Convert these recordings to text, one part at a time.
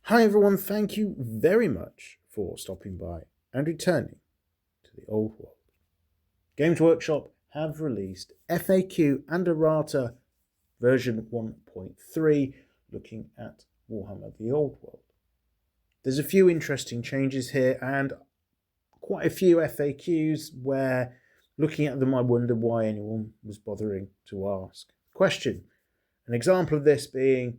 Hi everyone, thank you very much for stopping by and returning to the old world. Games Workshop have released FAQ and errata version 1.3 looking at Warhammer the Old World. There's a few interesting changes here and quite a few FAQs where looking at them I wonder why anyone was bothering to ask. Question. An example of this being,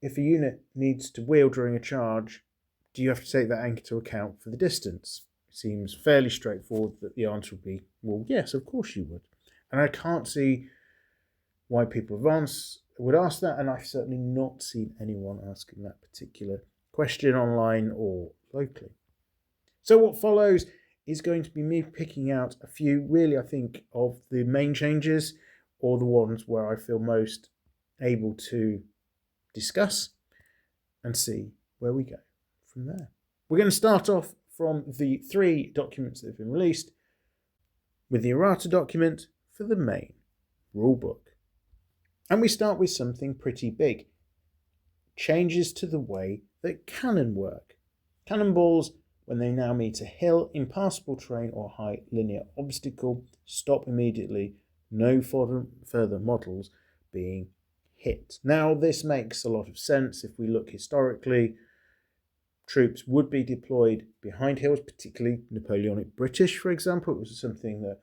if a unit needs to wheel during a charge, do you have to take that into account for the distance? It seems fairly straightforward that the answer would be, well, yes, of course you would. And I can't see why people would ask that, and I've certainly not seen anyone asking that particular question online or locally. So what follows is going to be me picking out a few, really, I think, of the main changes, or the ones where I feel most able to discuss and see where we go from there. We're going to start off from the 3 documents that have been released with the errata document for the main rulebook. And we start with something pretty big. Changes to the way that cannon work. Cannonballs, when they now meet a hill, impassable terrain or high linear obstacle, stop immediately, no further models being hit. Now, this makes a lot of sense. If we look historically, troops would be deployed behind hills, particularly Napoleonic British, for example. It was something that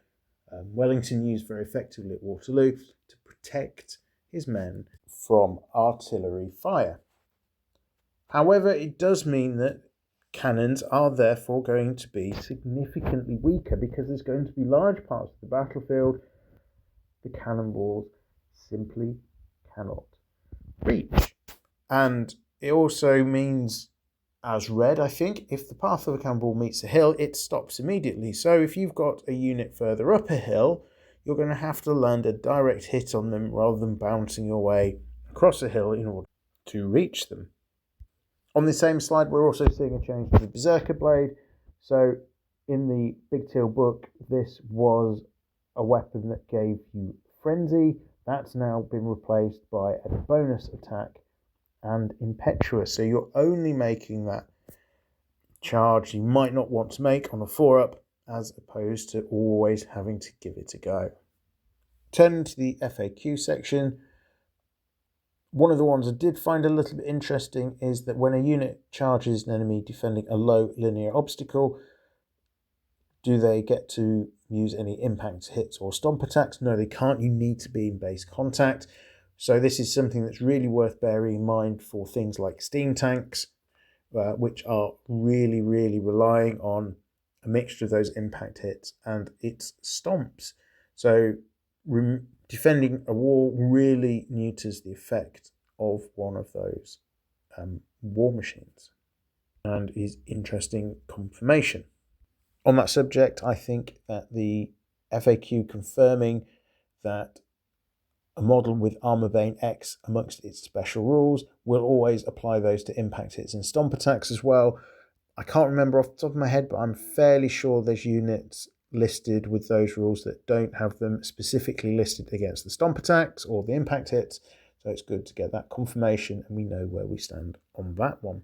Wellington used very effectively at Waterloo to protect his men from artillery fire. However, it does mean that cannons are therefore going to be significantly weaker because there's going to be large parts of the battlefield the cannonballs simply cannot reach. And it also means, as read, I think, if the path of a cannonball meets a hill, it stops immediately. So if you've got a unit further up a hill, you're going to have to land a direct hit on them rather than bouncing your way across a hill in order to reach them. On the same slide, we're also seeing a change to the Berserker Blade. So in the Big Teal book, this was a weapon that gave you Frenzy. That's now been replaced by a bonus attack and Impetuous. So you're only making that charge you might not want to make on a 4-up as opposed to always having to give it a go. Turning to the FAQ section, one of the ones I did find a little bit interesting is that when a unit charges an enemy defending a low linear obstacle, do they get to use any impact hits or stomp attacks? No, they can't. You need to be in base contact. So this is something that's really worth bearing in mind for things like steam tanks, which are really, really relying on a mixture of those impact hits and its stomps. So defending a wall really neuters the effect of one of those war machines and is interesting confirmation. On that subject, I think that the FAQ confirming that a model with Armor Bane X amongst its special rules will always apply those to impact hits and stomp attacks as well. I can't remember off the top of my head, but I'm fairly sure there's units listed with those rules that don't have them specifically listed against the stomp attacks or the impact hits. So it's good to get that confirmation and we know where we stand on that one.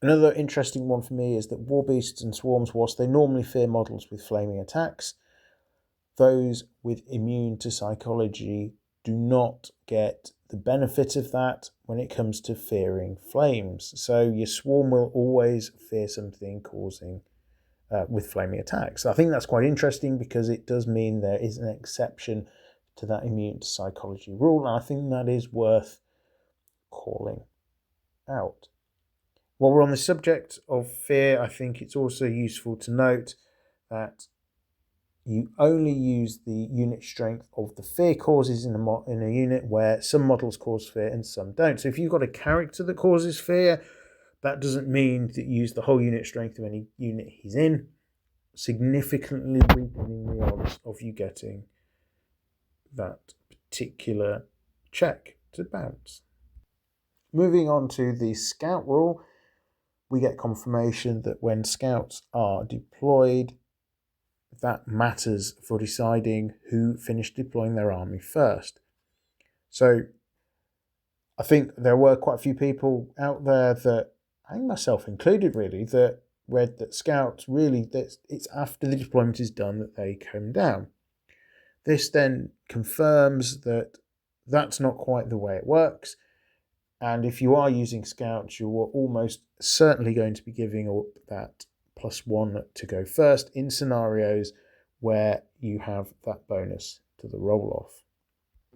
Another interesting one for me is that War Beasts and Swarms, whilst they normally fear models with flaming attacks, those with immune to psychology do not get the benefit of that when it comes to fearing flames. So your Swarm will always fear something causing with flaming attacks. I think that's quite interesting because it does mean there is an exception to that immune to psychology rule, and I think that is worth calling out. While we're on the subject of fear, I think it's also useful to note that you only use the unit strength of the fear causes in a unit where some models cause fear and some don't. So if you've got a character that causes fear, that doesn't mean that you use the whole unit strength of any unit he's in, significantly weakening the odds of you getting that particular check to bounce. Moving on to the scout rule, we get confirmation that when scouts are deployed, that matters for deciding who finished deploying their army first. So I think there were quite a few people out there that, I think myself included really, that read that scouts really, that it's after the deployment is done that they come down. This then confirms that that's not quite the way it works. And if you are using scouts, you're almost certainly going to be giving up that +1 to go first in scenarios where you have that bonus to the roll-off.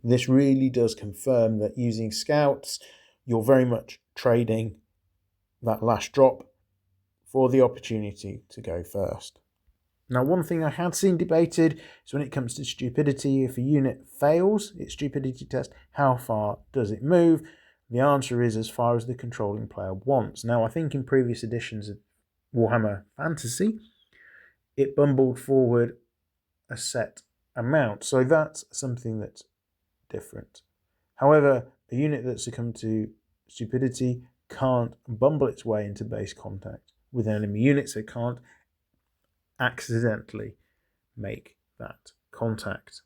This really does confirm that using scouts, you're very much trading that last drop for the opportunity to go first. Now, one thing I had seen debated is when it comes to stupidity, if a unit fails its stupidity test, how far does it move? The answer is as far as the controlling player wants. Now, I think in previous editions of Warhammer Fantasy, it bumbled forward a set amount, so that's something that's different. However, a unit that succumbed to stupidity can't bumble its way into base contact with enemy units. It can't accidentally make that contact.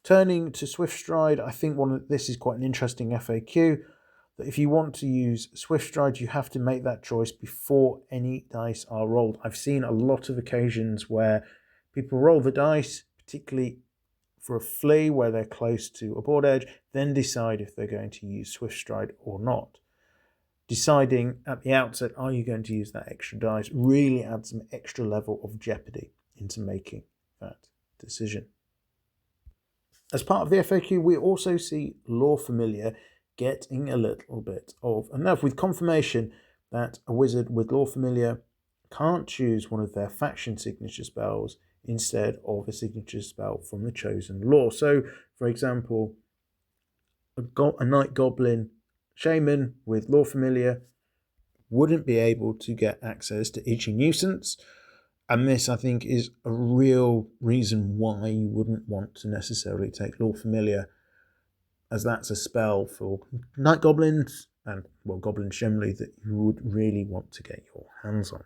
Turning to Swift Stride, I think this is quite an interesting FAQ, that if you want to use Swift Stride, you have to make that choice before any dice are rolled. I've seen a lot of occasions where people roll the dice, particularly for a flee where they're close to a board edge, then decide if they're going to use Swift Stride or not. Deciding at the outset, are you going to use that extra dice, really adds some extra level of jeopardy into making that decision. As part of the FAQ, we also see Lore Familiar getting a little bit of a nerf, with confirmation that a wizard with Lore Familiar can't choose one of their faction signature spells instead of a signature spell from the chosen lore. So, for example, a Night Goblin Shaman with Lore Familiar wouldn't be able to get access to Itchy Nuisance, and this, I think, is a real reason why you wouldn't want to necessarily take Lore Familiar, as that's a spell for Night Goblins, and, well, Goblins generally, that you would really want to get your hands on.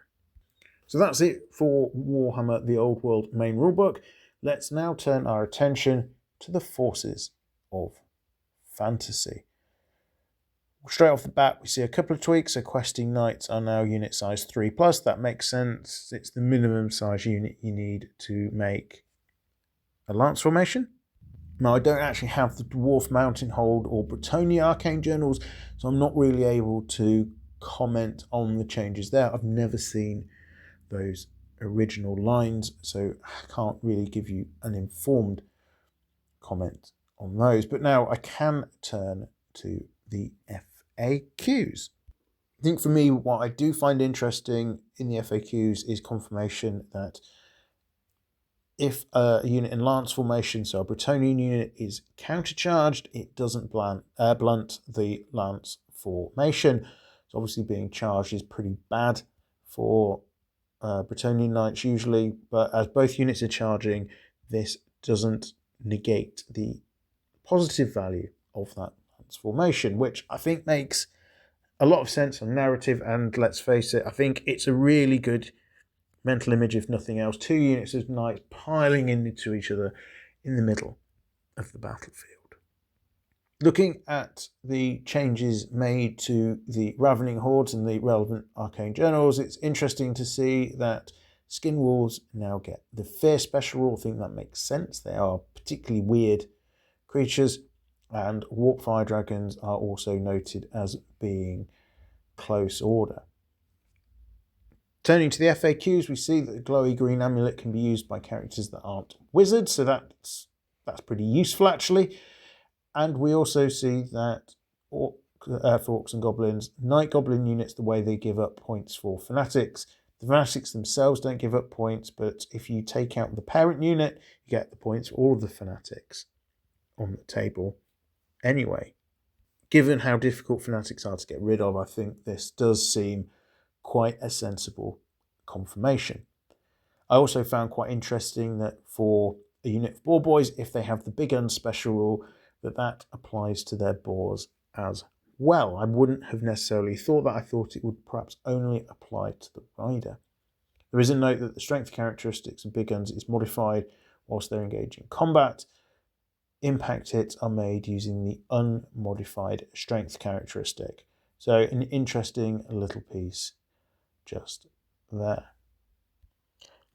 So that's it for Warhammer The Old World main rulebook. Let's now turn our attention to the forces of fantasy. Straight off the bat, we see a couple of tweaks. So questing knights are now unit size 3+. That makes sense. It's the minimum size unit you need to make a lance formation. Now, I don't actually have the Dwarf Mountain Hold or Bretonnian arcane journals, so I'm not really able to comment on the changes there. I've never seen those original lines, so I can't really give you an informed comment on those. But now I can turn to the FAQs. I think for me, what I do find interesting in the FAQs is confirmation that if a unit in lance formation, so a Bretonnian unit, is countercharged, it doesn't blunt the lance formation. So obviously being charged is pretty bad for Bretonnian knights usually, but as both units are charging, this doesn't negate the positive value of that lance formation, which I think makes a lot of sense on narrative. And let's face it, I think it's a really good mental image, if nothing else. Two units of knights piling into each other in the middle of the battlefield. Looking at the changes made to the Ravening Hordes and the relevant arcane journals, it's interesting to see that Skin Wolves now get the Fear special rule. I think that makes sense. They are particularly weird creatures, and Warp Fire Dragons are also noted as being close order. Turning to the FAQs, we see that the glowy green amulet can be used by characters that aren't wizards, so that's pretty useful actually. And we also see that for Orcs and Goblins, Night Goblin units, the way they give up points for Fanatics. The Fanatics themselves don't give up points, but if you take out the parent unit, you get the points for all of the Fanatics on the table anyway. Given how difficult Fanatics are to get rid of, I think this does seem quite a sensible confirmation. I also found quite interesting that for a unit of boar boys, if they have the big gun special rule, that applies to their boars as well. I wouldn't have necessarily thought that. I thought it would perhaps only apply to the rider. There is a note that the strength characteristics of big guns is modified whilst they're engaged in combat. impact hits are made using the unmodified strength characteristic. So an interesting little piece just there.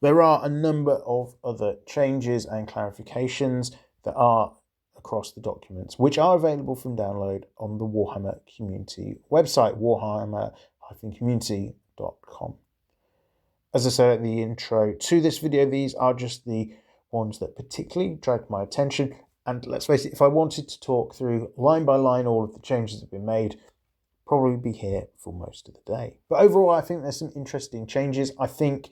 There are a number of other changes and clarifications that are across the documents, which are available from download on the Warhammer community website, warhammer-community.com. As I said at the intro to this video, these are just the ones that particularly dragged my attention. And let's face it, if I wanted to talk through line by line all of the changes that have been made, probably be here for most of the day. But overall, I think there's some interesting changes. I think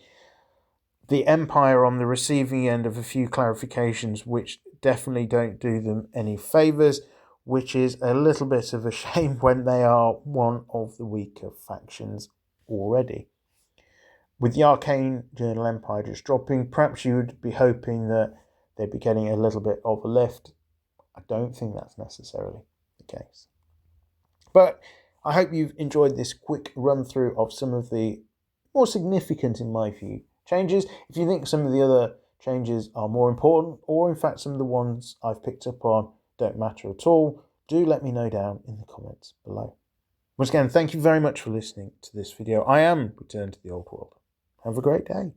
the Empire on the receiving end of a few clarifications which definitely don't do them any favours, which is a little bit of a shame when they are one of the weaker factions already. With the Arcane Journal Empire just dropping, perhaps you would be hoping that they'd be getting a little bit of a lift. I don't think that's necessarily the case. But I hope you've enjoyed this quick run through of some of the more significant, in my view, changes. If you think some of the other changes are more important, or in fact some of the ones I've picked up on don't matter at all, do let me know down in the comments below. Once again, thank you very much for listening to this video. I am Return to the Old World. Have a great day.